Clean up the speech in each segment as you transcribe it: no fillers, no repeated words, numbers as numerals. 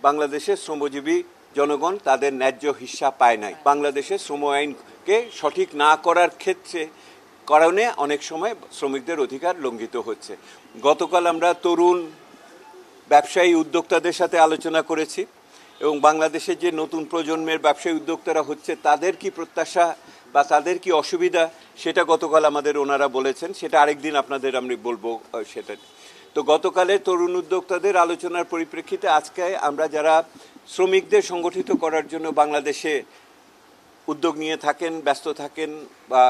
বাংলাদেশের শ্রমজীবী জনগণ তাদের ন্যায্য হিস্সা পায় নাই। বাংলাদেশের শ্রম আইনকে সঠিক না করার কারণে অনেক সময় শ্রমিকদের অধিকার লঙ্ঘিত হচ্ছে। গতকাল আমরা তরুণ ব্যবসায়ী উদ্যোক্তাদের সাথে আলোচনা করেছি এবং বাংলাদেশের যে নতুন প্রজন্মের ব্যবসায়ী উদ্যোক্তারা হচ্ছে তাদের কি প্রত্যাশা বা তাদের কি অসুবিধা সেটা গতকাল আমাদের ওনারা বলেছেন, সেটা আরেকদিন আপনাদের আমি বলবো সেটা। তো গতকালের তরুণ উদ্যোক্তাদের আলোচনার পরিপ্রেক্ষিতে আজকে আমরা যারা শ্রমিকদের সংগঠিত করার জন্য বাংলাদেশে উদ্যোগ নিয়ে থাকেন, ব্যস্ত থাকেন বা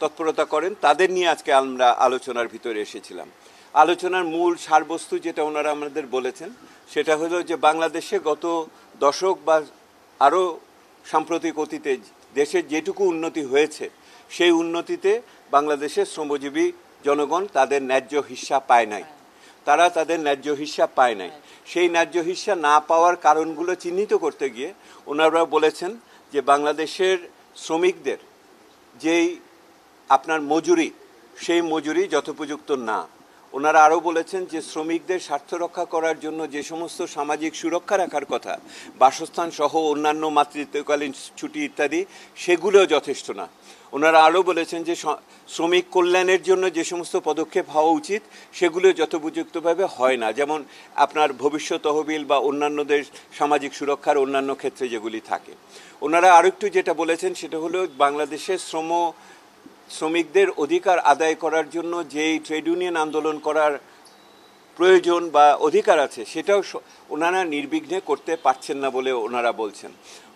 তৎপরতা করেন, তাদের নিয়ে আজকে আমরা আলোচনার ভিতরে এসেছিলাম। আলোচনার মূল সারবস্তু যেটা ওনারা আমাদের বলেছেন সেটা হলো যে বাংলাদেশে গত দশক বা আরও সাম্প্রতিক অতীতে দেশের যেটুকু উন্নতি হয়েছে সেই উন্নতিতে বাংলাদেশের শ্রমজীবী জনগণ তাদের ন্যায্য হিস্সা পায় নাই। তারা তাদের ন্যায্য হিস্সা পায় নাই। সেই ন্যায্য হিস্সা না পাওয়ার কারণগুলো চিহ্নিত করতে গিয়ে ওনারা বলেছেন যে বাংলাদেশের শ্রমিকদের যেই আপনার মজুরি, সেই মজুরি যথোপযুক্ত না। ওনারা আরও বলেছেন যে শ্রমিকদের স্বার্থ রক্ষা করার জন্য যে সমস্ত সামাজিক সুরক্ষা রাখার কথা, বাসস্থান সহ অন্যান্য মাতৃত্বকালীন ছুটি ইত্যাদি, সেগুলোও যথেষ্ট না। ওনারা আরও বলেছেন যে শ্রমিক কল্যাণের জন্য যে সমস্ত পদক্ষেপ হওয়া উচিত সেগুলো যথোপযুক্তভাবে হয় না, যেমন আপনার ভবিষ্যৎ তহবিল বা অন্যান্যদের সামাজিক সুরক্ষার অন্যান্য ক্ষেত্রে যেগুলি থাকে। ওনারা আরেকটু যেটা বলেছেন সেটা হলো বাংলাদেশের শ্রমিকদের অধিকার আদায় করার জন্য যেই ট্রেড ইউনিয়ন আন্দোলন করার প্রয়োজন বা অধিকার আছে সেটাও ওনারা নির্বিঘ্নে করতে পারছেন না বলে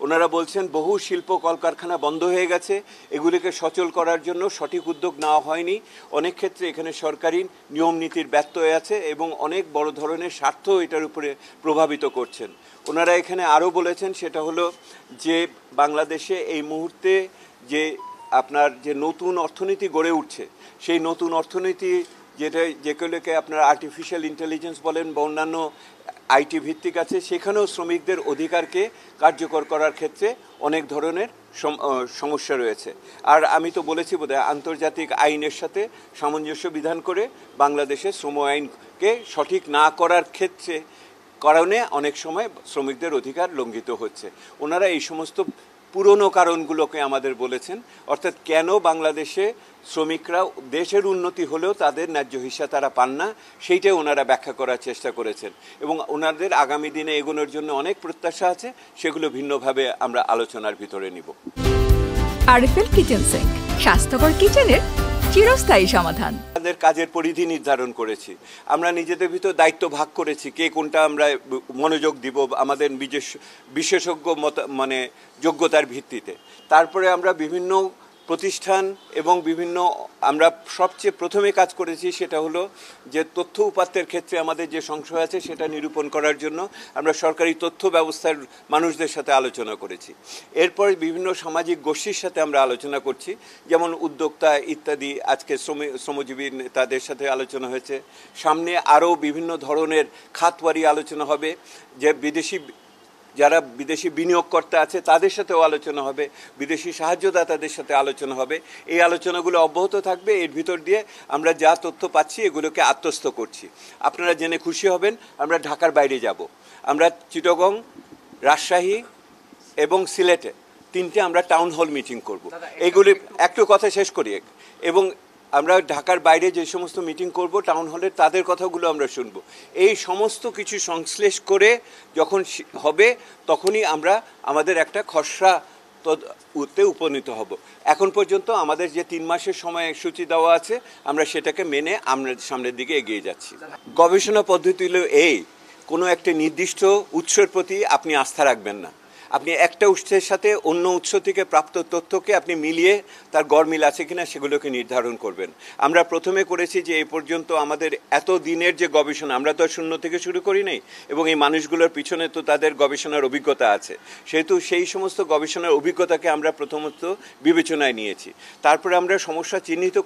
ওনারা বলছেন বহু শিল্প কলকারখানা বন্ধ হয়ে গেছে, এগুলিকে সচল করার জন্য সঠিক উদ্যোগ নেওয়া হয়নি। অনেক ক্ষেত্রে এখানে সরকারি নিয়ম নীতির ব্যত্যয় আছে এবং অনেক বড় ধরনের স্বার্থ এটার উপরে প্রভাবিত করছেন। ওনারা এখানে আরও বলেছেন সেটা হলো যে বাংলাদেশে এই মুহূর্তে যে আপনার যে নতুন অর্থনীতি গড়ে উঠছে, সেই নতুন অর্থনীতি যেগুলোকে আপনার আর্টিফিশিয়াল ইন্টেলিজেন্স বলেন বা অন্যান্য আইটি ভিত্তিক আছে, সেখানেও শ্রমিকদের অধিকারকে কার্যকর করার ক্ষেত্রে অনেক ধরনের সমস্যা রয়েছে। আর আমি তো বলেছি বোধহয় আন্তর্জাতিক আইনের সাথে সামঞ্জস্য বিধান করে বাংলাদেশের শ্রম আইনকে সঠিক না করার কারণে অনেক সময় শ্রমিকদের অধিকার লঙ্ঘিত হচ্ছে। ওনারা এই সমস্ত পুরনো কারণগুলোকে আমাদের বলেছেন, অর্থাৎ কেন বাংলাদেশে শ্রমিকরা দেশের উন্নতি হলেও তাদের ন্যায্য হিস্সা তারা পান না, সেইটাই ওনারা ব্যাখ্যা করার চেষ্টা করেছেন। এবং ওনাদের আগামী দিনে এগোনোর জন্য অনেক প্রত্যাশা আছে, সেগুলো ভিন্নভাবে আমরা আলোচনার ভিতরে নিব। আরএফএল কিচেন সিঙ্ক, স্বাস্থ্যকর কিচেনের চিরস্থায়ী সমাধান। আমাদের কাজের পরিধি নির্ধারণ করেছি, আমরা নিজেদের ভিতর দায়িত্ব ভাগ করেছি কে কোনটা আমরা মনোযোগ দিব আমাদের বিশেষজ্ঞ যোগ্যতার ভিত্তিতে। তারপরে আমরা বিভিন্ন প্রতিষ্ঠান এবং আমরা সবচেয়ে প্রথমে কাজ করেছি সেটা হলো যে তথ্য উপাত্তের ক্ষেত্রে আমাদের যে সংশয় আছে সেটা নিরূপণ করার জন্য আমরা সরকারি তথ্য ব্যবস্থার মানুষদের সাথে আলোচনা করেছি। এরপর বিভিন্ন সামাজিক গোষ্ঠীর সাথে আমরা আলোচনা করছি, যেমন উদ্যোক্তা ইত্যাদি, আজকে শ্রমজীবী তাদের সাথে আলোচনা হয়েছে। সামনে আরও বিভিন্ন ধরনের খাতওয়ারি আলোচনা হবে, যে যারা বিদেশি বিনিয়োগকর্তা আছে তাদের সাথেও আলোচনা হবে, বিদেশি সাহায্যদাতাদের সাথে আলোচনা হবে। এই আলোচনাগুলো অব্যাহত থাকবে। এর ভিতর দিয়ে আমরা যা তথ্য পাচ্ছি এগুলোকে আত্মস্থ করছি। আপনারা জেনে খুশি হবেন, আমরা ঢাকার বাইরে যাব। আমরা চিটাগং, রাজশাহী এবং সিলেটে তিনটে আমরা টাউন হল মিটিং করব। এইগুলি একটু কথা শেষ করি। এবং আমরা ঢাকার বাইরে যে সমস্ত মিটিং করব টাউন হলের, তাদের কথাগুলো আমরা শুনব। এই সমস্ত কিছু সংশ্লেষ করে যখন হবে তখনই আমরা আমাদের একটা খসড়া উপনীত হব। এখন পর্যন্ত আমাদের যে 3 মাসের সময়সূচি দেওয়া আছে আমরা সেটাকে মেনে আমরা সামনের দিকে এগিয়ে যাচ্ছি। গবেষণা পদ্ধতি হলো কোনো একটা নির্দিষ্ট উৎসের প্রতি আপনি আস্থা রাখবেন না। আপনি একটা উৎসের সাথে অন্য উৎস থেকে প্রাপ্ত তথ্যকে আপনি মিলিয়ে তার গড়মিল আছে কিনা সেগুলোকে নির্ধারণ করবেন। আমরা প্রথমে করেছি যে এই পর্যন্ত আমাদের এত দিনের যে গবেষণা, আমরা তো শূন্য থেকে শুরু করি নাই, এবং এই মানুষগুলোর পিছনে তো তাদের গবেষণার অভিজ্ঞতা আছে, সেহেতু সেই সমস্ত গবেষণার অভিজ্ঞতাকে আমরা প্রথমত বিবেচনায় নিয়েছি। তারপরে আমরা সমস্যা চিহ্নিত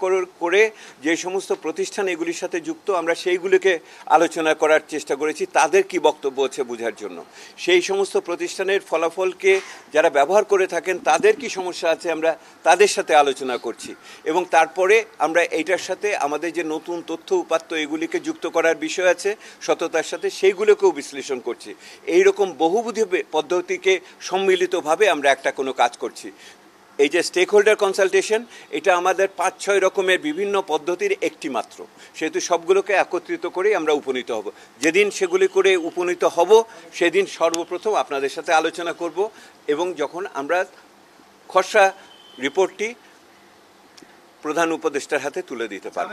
করে যে সমস্ত প্রতিষ্ঠান এগুলির সাথে যুক্ত আমরা সেইগুলিকে আলোচনা করার চেষ্টা করেছি, তাদের কি বক্তব্য আছে বোঝার জন্য। সেই সমস্ত প্রতিষ্ঠানের ফলাফল ফলাফলকে যারা ব্যবহার করে থাকেন তাদের কি সমস্যা আছে আমরা তাদের সাথে আলোচনা করছি এবং তারপরে আমরা এইটার সাথে আমাদের যে নতুন তথ্য উপাত্ত এগুলিকে যুক্ত করার বিষয় আছে সততার সাথে সেইগুলোকেও বিশ্লেষণ করছি। এইরকম বহুবিধ পদ্ধতিকে সম্মিলিতভাবে আমরা একটা কোনো কাজ করছি। এই যে স্টেক হোল্ডার কনসালটেশন এটা আমাদের 5-6 রকমের বিভিন্ন পদ্ধতির একটি মাত্র, সেহেতু সবগুলোকে একত্রিত করেই আমরা উপনীত হব। যেদিন সেগুলি করে উপনীত হব সেদিন সর্বপ্রথম আপনাদের সাথে আলোচনা করব এবং যখন আমরা খসড়া রিপোর্টটি প্রধান উপদেষ্টার হাতে তুলে দিতে পারব।